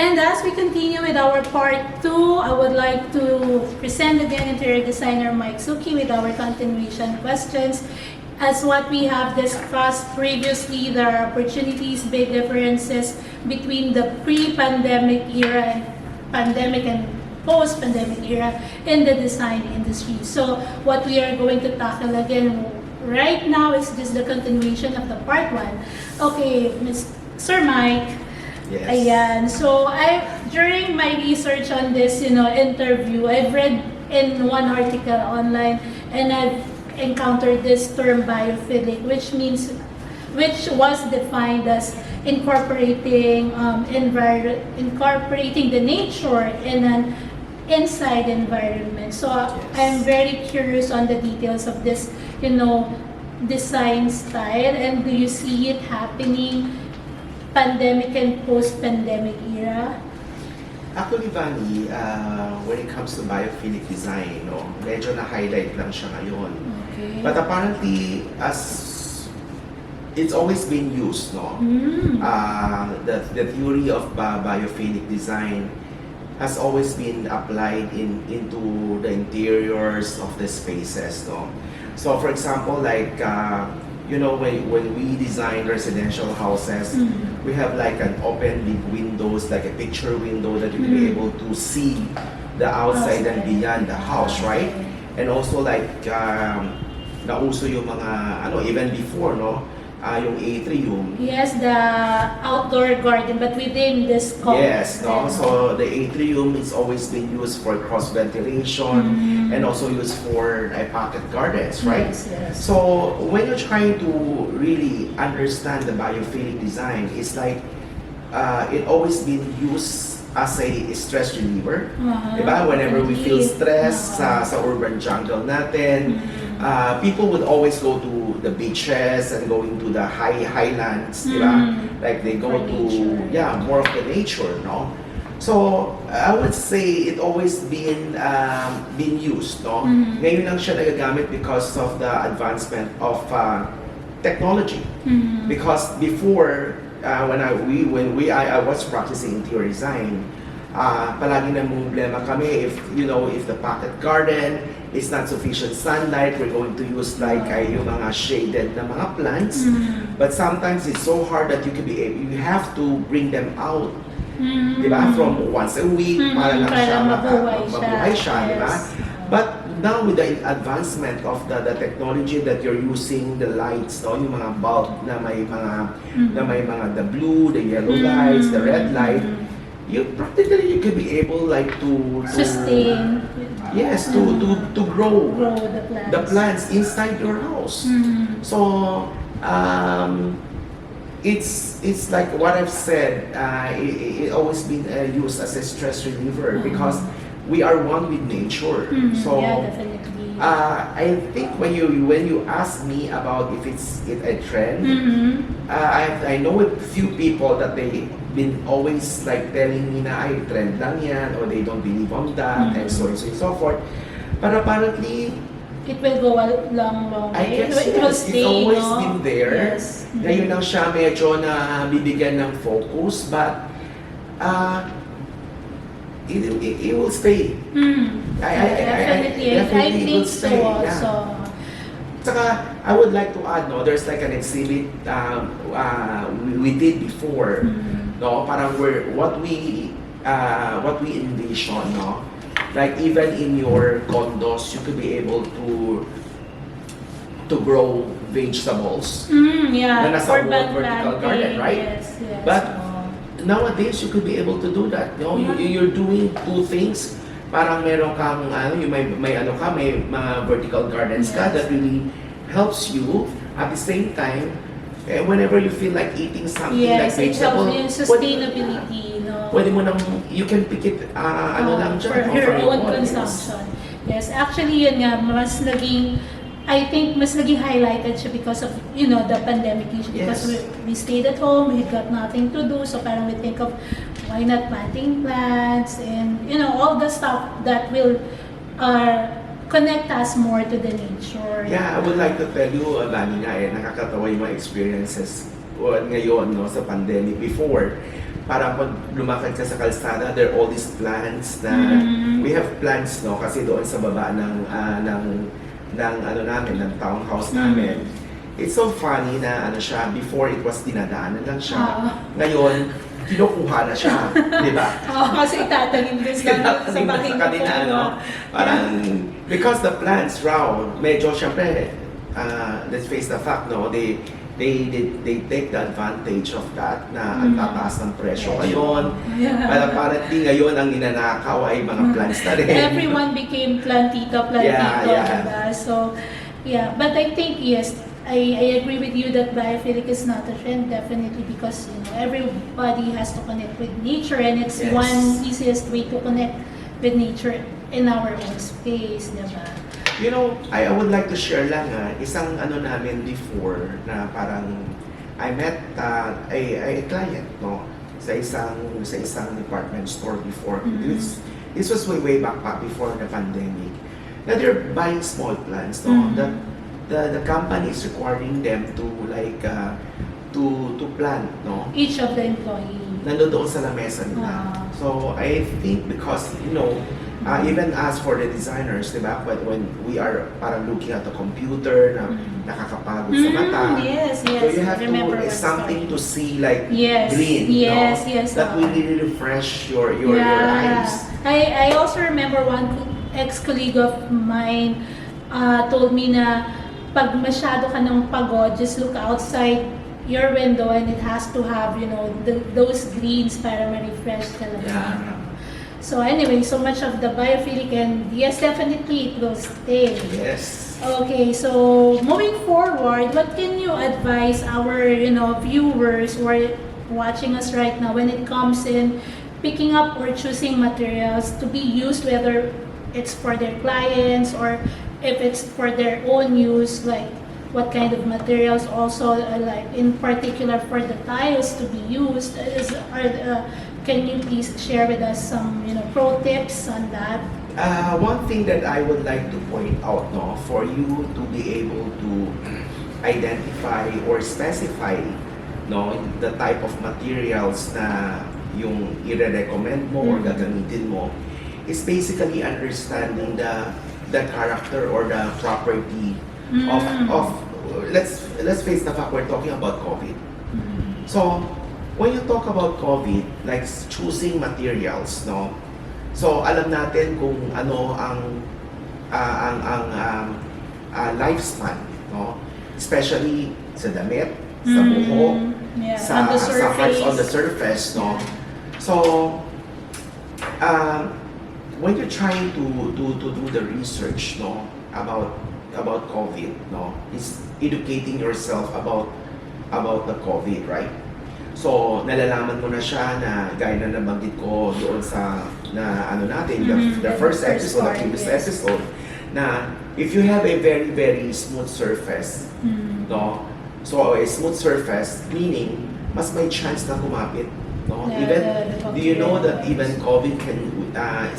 And as we continue with our part 2, I would like to present again interior designer Mike Suqui with our continuation questions. As what we have discussed previously, there are opportunities, big differences between the pre-pandemic era and pandemic and post-pandemic era in the design industry. So what we are going to tackle again right now is just the continuation of the part 1. Okay, Sir Mike. Yes. Ayan. So during my research on this, interview, I've read in one article online and I've encountered this term biophilic, which was defined as incorporating incorporating the nature in an inside environment. So I'm very curious on the details of this, design style, and do you see it happening pandemic and post-pandemic era? Actually, Vani, when it comes to biophilic design, medyo na-highlight lang siya ngayon. Okay. But apparently, as it's always been used, the theory of biophilic design has always been applied into the interiors of the spaces, So, for example, like when we design residential houses, we have like an open big windows, like a picture window that you can be able to see the outside and beyond the house, right? And also like nauso yung mga even before, yung atrium. Yes, the outdoor garden, but within this Yes, so the atrium is always been used for cross ventilation and also used for pocket gardens, right? Yes. So when you're trying to really understand the biophilic design, it's like it always been used as a stress reliever. Diba? Whenever we feel stress sa urban jungle natin, people would always go to the beaches and going to the highlands, diba? Like they go to more of the nature, So I would say it always been used, Ngayon lang siya nagagamit because of the advancement of technology. Because before when I was practicing interior design, palagi na problema kami if the pocket garden is not sufficient sunlight, we're going to use like yung mga shaded na mga plants. But sometimes it's so hard that you have to bring them out, diba? From once a week para lang siya mabuhay siya, diba? But now with the advancement of the technology that you're using, the lights, yung mga bulb na may mga the blue, the yellow lights, the red light, you could be able like to sustain. Yes, to grow the plants inside your house. So it's like what I've said. It always been used as a stress reliever because we are one with nature. So definitely. I think when you ask me about if it's a trend, I know a few people that they been always like telling me na ay trend lang yan or they don't believe on that and so on and so forth. But apparently it will go a long way. I guess It will stay, it's always been there. Yes. Ngayon lang siya medyo na bibigyan ng focus, but it will stay. Definitely. I think so also. Saka, I would like to add, there's like an exhibit we did before, parang what we envision, like even in your condos, you could be able to grow vegetables. Na nasa vertical garden, right? Yes. But nowadays, you could be able to do that. You're doing two things. Parang meron kang may mga vertical gardens ka that really helps you at the same time. Whenever you feel like eating something like vegetable, it helps you in sustainability. Pwede mo nang you can pick it lang dyan, for your own consumption. Yes, actually yun nga I think mas naging highlighted siya because of, the pandemic issue. Because we stayed at home, we got nothing to do. So parang we think of, why not planting plants and, all the stuff that will connect us more to the nature. Yeah, I would like to tell you, Vanina, nakakatawa yung mga experiences ngayon, no, sa pandemic. Before, para pag lumakad ka sa kalsada, there are all these plants na we have plants, no, kasi doon sa baba ng ano namin, ng townhouse namin. It's so funny na ano siya, before it was dinadaanan lang siya. Ngayon, kinukuha na siya, di ba? Kasi itatanim din sa bahay sa kanila, no? Parang, because the plants raw, medyo syempre, let's face the fact, no, they take the advantage of that na ang tataas ng presyo ngayon. Apparently ngayon ang ninanakaw ay mga plants na rin. Everyone became plantito, diba? So, yeah. But I think, yes, I agree with you that biophilic is not a trend, definitely, because everybody has to connect with nature, and it's one easiest way to connect with nature in our own space, diba? I would like to share lang isang ano namin before na parang I met a client, no, sa isang department store before. This was way back before the pandemic. Now they're buying small plants, no. The company is requiring them to to plant, no? Each of the employees. Nandoon sa lamesa nila. So I think because even as for the designers, diba? But when we are parang looking at the computer na nakakapagod sa mata. Yes. So you have to something to see like green, yes, that will really refresh your eyes. I also remember one ex-colleague of mine told me na pag masyado ka ng pagod, just look outside your window and it has to have, those greens para ma-refresh talaga. Yeah. So anyway, so much of the biophilic, and yes, definitely it will stay. Yes. Okay, so moving forward, what can you advise our, viewers who are watching us right now when it comes in picking up or choosing materials to be used, whether it's for their clients or if it's for their own use, like what kind of materials also, like in particular for the tiles to be used, can you please share with us some pro tips on that? One thing that I would like to point out, no, for you to be able to identify or specify, no, the type of materials na yung i-recommend mo or gagamitin mo, is basically understanding the character or the property of let's face the fact, we're talking about COVID. So when you talk about COVID, like choosing materials, no, so alam natin kung ano ang lifespan, no, especially sa damit, sa buhok, sa parts on the surface, no. So when you're trying to do the research, no, about COVID, no, is educating yourself about the COVID, right? So nalalaman mo na siya na gaya na nabanggit ko doon sa the first episode, the previous episode, na if you have a very very smooth surface, no, so a smooth surface meaning mas may chance na kumapit, no. Do you know that even COVID can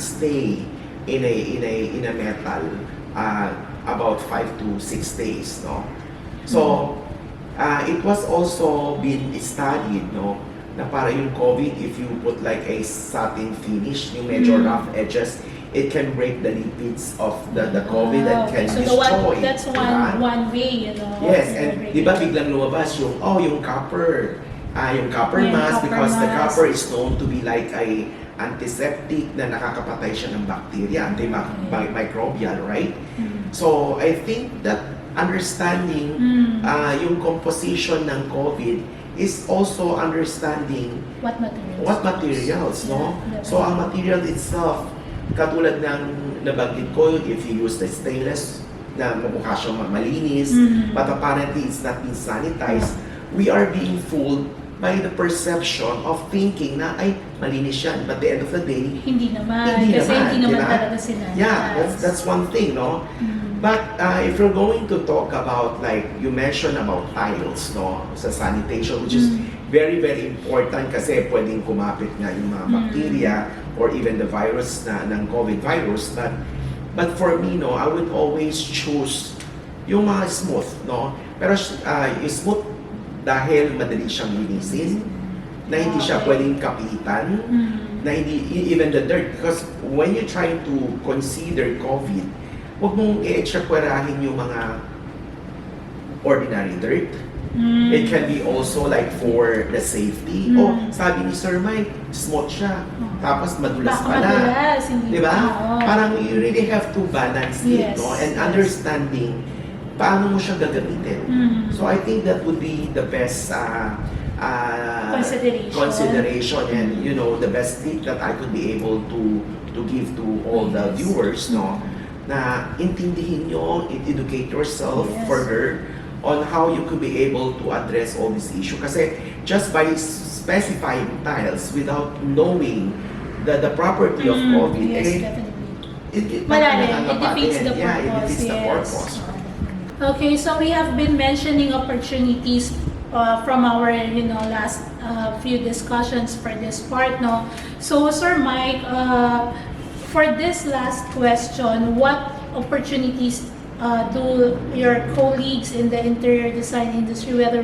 stay in a metal about 5 to 6 days, no. So it was also been studied, no, na para yung COVID, if you put like a satin finish, yung medyo rough edges, it can break the lipids of the COVID and can destroy. That's one way, Yes, and di ba biglang lumabas yung copper, yung copper mask, because the copper is known to be like a antiseptic na nakakapatay siya ng bacteria, antimicrobial, right? So I think that understanding yung composition ng COVID is also understanding what materials, no? So ang material itself, katulad ng nabanggit ko, if you use the stainless na mukha siyang malinis, but apparently it's not being sanitized, we are being fooled by the perception of thinking na ay malinis yan, but at the end of the day hindi naman talaga sila. Yeah, that's one thing, no. But if you're going to talk about, like you mentioned about tiles, no, sa sanitation, which is very very important kasi pwedeng kumapit nga yung mga bacteria or even the virus ng COVID virus, but for me, no, I would always choose yung mga smooth, no, pero smooth dahil madali siyang linisin, na hindi siya pwedeng kapitan, na hindi, even the dirt. Because when you try to consider COVID, huwag mong i-extrapolahin yung mga ordinary dirt. It can be also like for the safety. Oh, sabi ni Sir Mike, smooth siya. Tapos madulas pala. Madulas, hindi Diba? pa, Parang you really have to balance it, Yes, no? And yes. understanding paano mo siya gagamitin. So I think that would be the best consideration and you know the best tip that I could be able to give to all the viewers, no? Na intindihin nyo, educate yourself Yes. further on how you could be able to address all this issue. Kasi just by specifying tiles without knowing the property of COVID, Yes, definitely. it Malalim. It defeats the Yeah, it purpose. defeats the purpose. Okay, so we have been mentioning opportunities from our last few discussions for this part, no? So Sir Mike, for this last question, what opportunities do your colleagues in the interior design industry, whether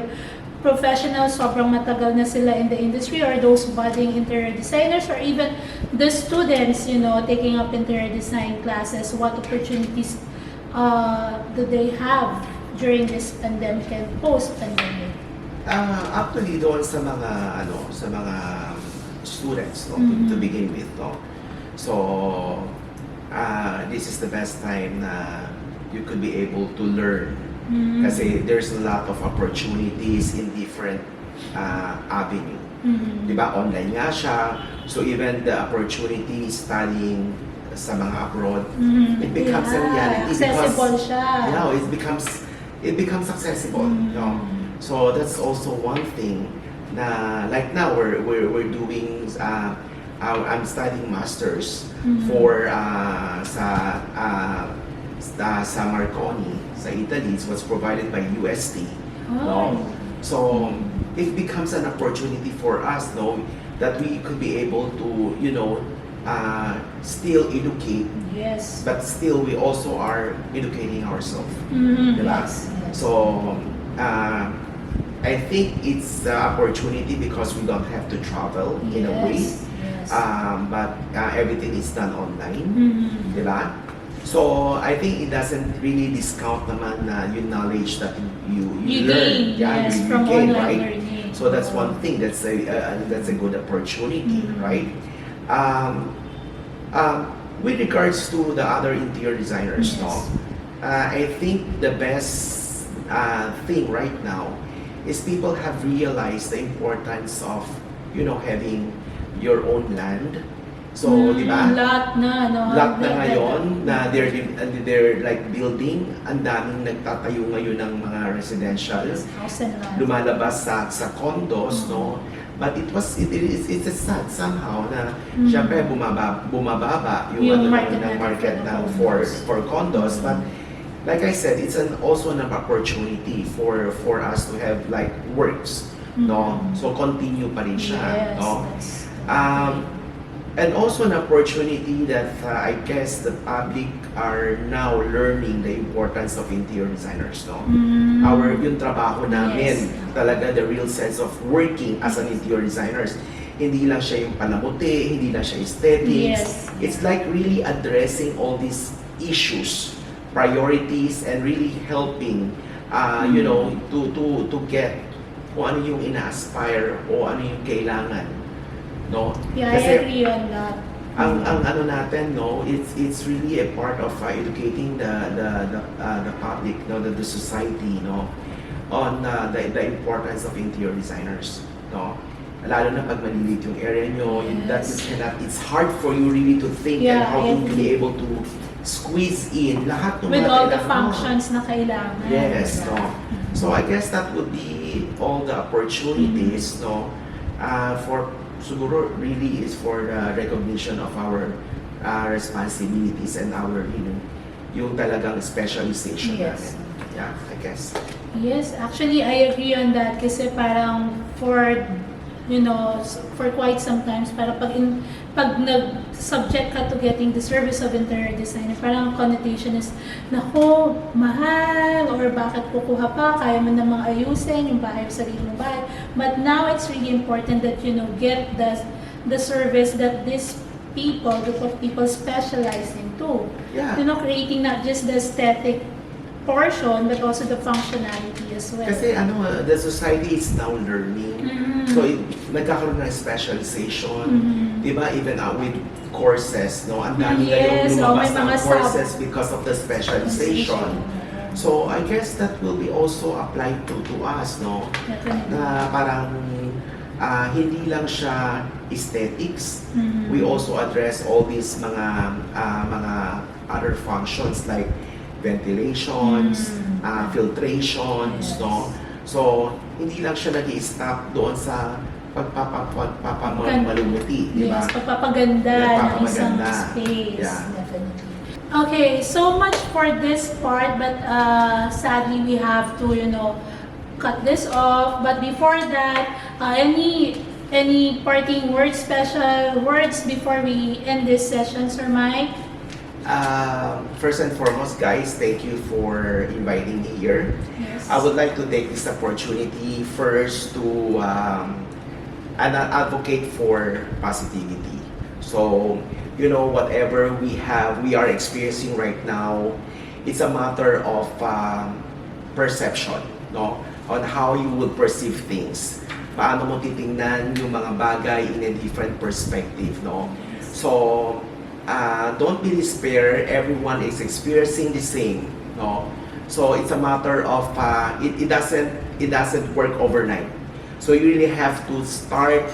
professionals, sobrang matagal na sila in the industry, or those budding interior designers, or even the students, taking up interior design classes, what opportunities do they have during this pandemic and post-pandemic? Actually, doon sa mga students, no, to begin with, no. So, this is the best time na you could be able to learn. Kasi there's a lot of opportunities in different avenue. Diba? Online nga siya. So even the opportunity studying sa mga abroad, it becomes a reality. Accessible siya. Yeah, it becomes accessible. No? So that's also one thing na like now we're doing I'm studying masters for sa Marconi, sa Italy. It was provided by UST. No? So it becomes an opportunity for us, no, that we could be able to, still educate, Yes. but still we also are educating ourselves. Diba? Yes. So I think it's the opportunity because we don't have to travel in a way. Yes. But everything is done online. Diba? So I think it doesn't really discount naman yung knowledge that you learn. gain, yes, you from gain, online right? learning. So that's one thing. That's a good opportunity, right? With regards to the other interior designers, Yes. no, I think the best thing right now is people have realized the importance of having your own land. So, di ba? Lahat na, no? Lahat na ngayon na they're like building, ang daming nagtatayo ngayon ng mga residentials, House and land. lumalabas sa condos, no? But it's a sad somehow na syempre bumababa yung market now for condos. But like I said, it's also an opportunity for us to have like works, no? So continue pa rin siya, Yes, no? that's And also an opportunity that I guess the public are now learning the importance of interior designers, no? Yung trabaho namin, Yes. talaga the real sense of working as an interior designers. Hindi lang siya yung panamuti, hindi lang siya aesthetics. Yes. It's like really addressing all these issues, priorities, and really helping, to get kung ano yung ina-aspire o ano yung kailangan. No? Yeah, I agree on that. Ang ano natin, no, it's really a part of educating the public, no, the society, no, on the importance of interior designers, no. Lalo na pag malilit yung area nyo, that you cannot, it's hard for you really to think and how to be able to squeeze in lahat ng With mga all the kailangan mo. functions na kailangan. Yes, no. So I guess that would be all the opportunities, no, for siguro really is for the recognition of our responsibilities and our, yung talagang specialization Yes. namin. Yeah, I guess. Yes, actually, I agree on that kasi parang for for quite some times, para pag nag-subject ka to getting the service of interior designer, parang connotation is, nako, mahal, or bakit kukuha pa, kaya mo namang ayusin yung bahay, sarili mong bahay. But now, it's really important that, get the service that this group of people specialize into. Yeah. Creating not just the aesthetic portion, but also the functionality as well. Kasi the society is now learning. So, nagkakaroon ng specialization. Diba? Even with courses, no? Ang dami ngayong lumabas ng courses because of the specialization. So, I guess that will be also applied to us, no? Definitely. Na parang hindi lang siya aesthetics. We also address all these mga other functions like ventilations, filtrations, no? So, hindi lang siya nag-i-stop doon sa pagpapamalumuti, di ba? Yes, pagpapaganda ng isang space. Yeah. Definitely. Okay, so much for this part, but sadly we have to, cut this off. But before that, any parting words, special words before we end this session, Sir Mike? First and foremost, guys, thank you for inviting me here. Yes. I would like to take this opportunity first to advocate for positivity. So, whatever we are experiencing right now, it's a matter of perception, no? On how you will perceive things. Paano mo titingnan yung mga bagay in a different perspective, no? So, don't be despair. Everyone is experiencing the same, no? So it's a matter of it doesn't work overnight. So you really have to start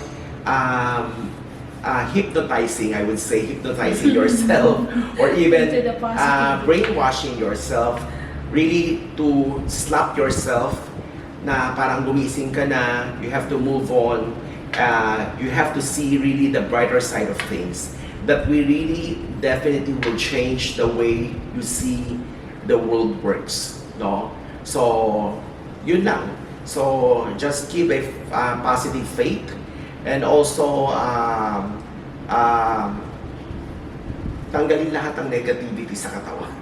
hypnotizing, I would say, hypnotizing yourself, or even brainwashing yourself, really to slap yourself na parang gumising ka na, you have to move on, you have to see really the brighter side of things. That we really definitely will change the way you see the world works, no? So, yun lang. So, just keep a positive faith, and also tanggalin lahat ng negativity sa katawan.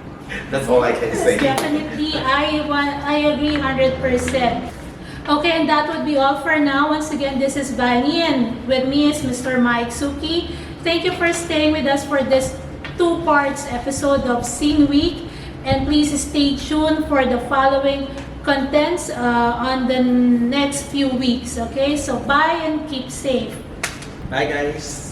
That's all I can say. Definitely, I agree 100%. Okay, and that would be all for now. Once again, this is Vani, and with me is Mr. Mike Suqui. Thank you for staying with us for this 2 parts episode of Zine Week, and please stay tuned for the following contents on the next few weeks. Okay, so bye and keep safe. Bye, guys.